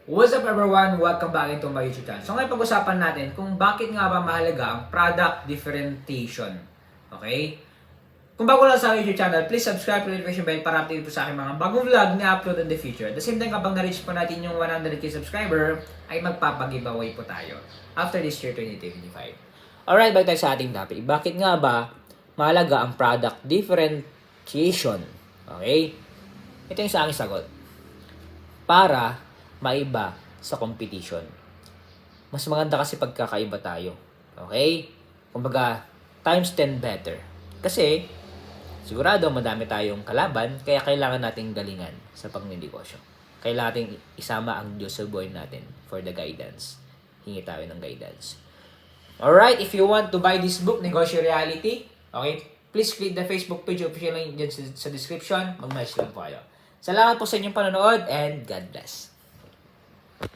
What's up everyone? Welcome back into my YouTube channel. So ngayon pag-usapan natin kung bakit nga ba mahalaga ang product differentiation. Okay? Kung bago lang sa YouTube channel, please subscribe to the notification bell para update po sa aking mga bagong vlog na upload in the future. At the same time, kapag na-reach po natin yung 100k subscriber, ay magpapag-giveaway po tayo after this year 2025. Alright, balik tayo sa ating topic. Bakit nga ba mahalaga ang product differentiation? Okay? Ito yung sa aking sagot. Para maiba sa competition. Mas maganda kasi pagkakaiba tayo. Okay? Kumbaga, times 10 better. Kasi, sigurado madami tayong kalaban, kaya kailangan nating galingan sa pagninegosyo. Kailangan nating isama ang Diyos sa buhay natin for the guidance. Hingi tayo ng guidance. Alright, if you want to buy this book, Negosyo Reality, okay, please click the Facebook page, official link dyan sa description. Mag-message lang po kayo. Salamat po sa inyong panonood and God bless.